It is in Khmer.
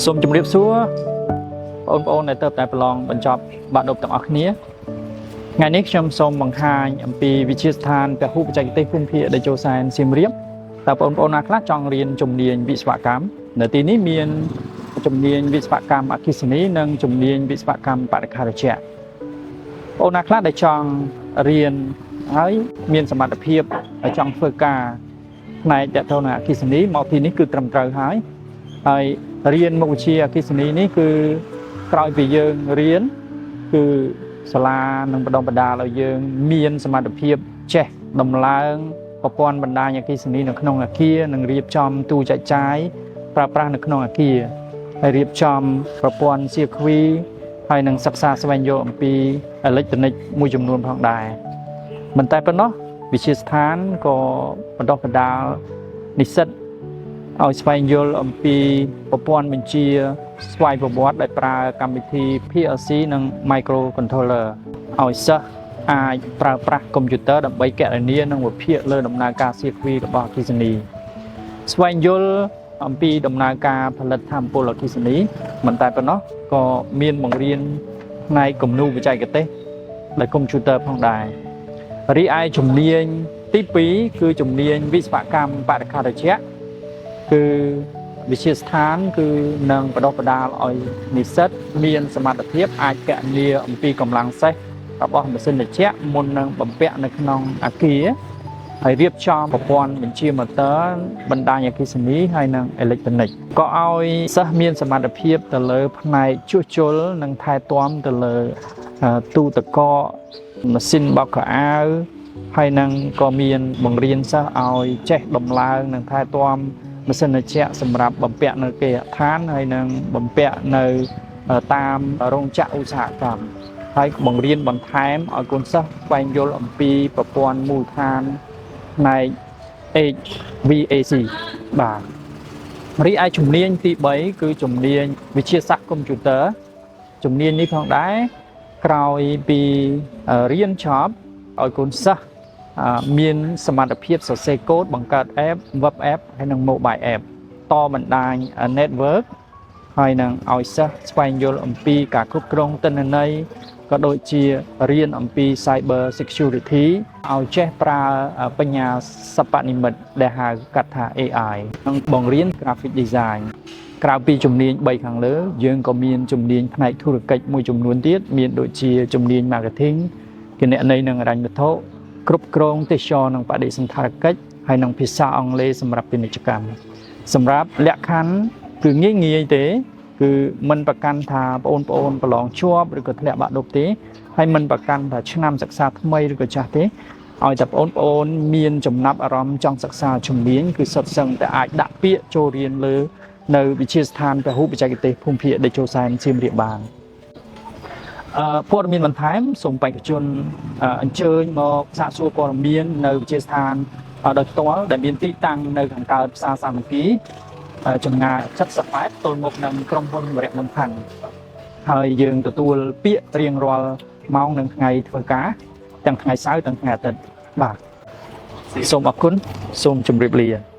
សូមជម្រាបសួរបងប្អូនដែលទៅតែប្រឡងបញ្ចប់បាក់ឌុបទាំងអស់គ្នាថ្ងៃនេះខ្ញុំសូមបង្ហាញអំពីវិទ្យាស្ថានពហុបច្ចេកទេសភូមិភាគតេជោសែនសៀមរាបតើបងប្អូនណាខ្លះចង់រៀនជំនាញវិស្វកម្មនៅទីនេះមានជំនាញវិស្វកម្មអគ្គិសនីនិងជំនាញវិស្វកម្មបរិក្ខារជាបងណាខ្លះដែលចង់រៀនហើយមានសមត្ថភាពចង់ធ្វើការផ្នែកតទៅនឹងអគ្គិសនីមកទីនេះគឺត្រឹមត្រូវហើយរៀនមុខវិជ្ជាអគ្គិសនីនេះគឺក្រោយពីយើងរៀនគឺសាលានឹងបណ្ដុះបណ្ដាលឲ្យយើងមានសមត្ថភាពចេះដំឡើងប្រព័ន្ធបណ្ដាញអគ្គិសនីនៅក្នុងអគារនិងរៀបចំទូចែកចាយប្រើប្រាស់នៅក្នុងអគារហើយរៀបចំប្រព័ន្ធ CQ ហើយនឹងសិក្សាស្វែងយល់អំពីអេឡិចត្រូនិកមួយចំនួនផងដែរមិនតែប៉ុណ្ណោះវិទ្យាស្ថានក៏បណ្ដុះបណ្ដាលនិស្សិតឲ្យស្វែងយល់អំពីប្រព័ន្ធបញ្ជាស្វ័យប្រវត្តិដែលប្រើកម្មវិធី PLC និង Microcontroller ឲ្យសិស្សអាចប្រើប្រាស់កុំព្យូទ័រដើម្បីគណនានិងវិភាគលើដំណើរការ CQ របស់អគ្គិសនីស្វែងយល់អំពីដំណើរការផលិតថាមពលអគ្គិសនីមិនតែប៉ុណ្ណោះក៏មានបង្រៀនផ្នែកគំនូរបច្ចេកទេសដោយកុំព្យូទ័រផងដែររីឯជំនាញទី2គឺជំនាញវិស្វកម្មបរិក្ខារជាគឺវិទ្យាស្ថានគឺនឹងបណ្ដុះបណ្ដាលឲ្យនិស្សិតមានសមត្ថភាពអាចគណនាអំពីកម្លាំងសេះរបស់ម៉ាស៊ីនត្រជាក់មុននឹងបំពាក់នៅក្នុងអគារហើយរៀបចំប្រព័ន្ធបញ្ជាម៉ូទ័របណ្ដាញអគ្គិសនីហើយនិងអេឡិចត្រូនិកក៏ឲ្យសិស្សមានសមត្ថភាពទៅលើផ្នែកជួសជុលនិងថែទាំទៅលើទូទឹកកកម៉ាស៊ីនបោកខោអាវហើយនឹងក៏មានបង្រៀនសិស្សឲ្យចេះដំឡើងនិងថែទាំម៉ាស៊ីនត្រជាក់សម្រាប់បំពាក់នៅគេហដ្ឋានហើយនឹងបំពាក់នៅតាមរោងចក្រឧស្សាហកម្មហើយបង្រៀនបន្ថែមឲ្យកូនសិស្សស្វែងយល់អំពីប្រព័ន្ធមូលដ្ឋានផ្នែក HVAC បាទរីឯជំនាញទី3គឺជំនាញវិទ្យាសាស្ត្រកុំព្យូទ័រជំនាញនេះផងដែរក្រោយពីរៀនចប់ឲ្យកូនសិស្សមានសមត្ថភាពសរសេរកូដបង្កើត app web app ហើយនិង mobile app តបណ្ដាញ network ហើយនឹងឲ្យសិស្សស្វែងយល់អំពីការគ្រប់គ្រងទិន្នន័យក៏ដូចជារៀនអំពី cyber security ឲ្យចេះប្រើបញ្ញាសិប្បនិម្មិតដែលហៅកាត់ថា AI និងបង្រៀន graphic design ក្រៅពីជំនាញ3ខាងលើយើងក៏មានជំនាញផ្នែកធុរកិច្ចមួយចំនួនទៀតមានដូចជាជំនាញ marketing គណនេយ្យនិងហិរញ្ញវត្ថុគ្រប់គ្រងទេសចរណ៍និងបដិសណ្ឋារកិច្ចហើយនិងភាសាអង់គ្លេសសម្រាប់ពាណិជ្ជកម្មសម្រាប់លក្ខខណ្ឌគឺងាយទេគឺមិនប្រកាន់ថាបងប្អូនប្រឡងជាប់ឬក៏ធ្លាក់បាក់ឌុបទេហើយមិនប្រកាន់ថាឆ្នាំសិក្សាថ្មីឬក៏ចាស់ទេឲ្យតែបងប្អូនមានចំណាប់អារម្មណ៍ចង់សិក្សាជំនាញគឺសុទ្ធសឹងតែអាចដាក់ពាក្យចូលរៀនលើនៅវិទ្យាស្ថានពហុបច្ចេកទេសភូមិភាគតេជោសែនសៀមរាបបានព័ត៌មានបន្ថែមសូមបេក្ខជនអញ្ជើញមកសាកសួរព័ត៌មាននៅវិទ្យាស្ថានដោយផ្ទាល់ដែលមានទីតាំងនៅខាងកើតផ្សារសាមគ្គីចម្ងាយ70ម៉ែត្រទល់មុខនឹងក្រុមហ៊ុនវរៈមន្តនហើយយើងទទួលពាក្យរៀងរាល់ម៉ោងនិងថ្ងៃធ្វើការទាំងថ្ងៃសៅរ៍ទាំងថ្ងៃអាទិត្យបាទសូមអរគុណសូមជម្រាបលា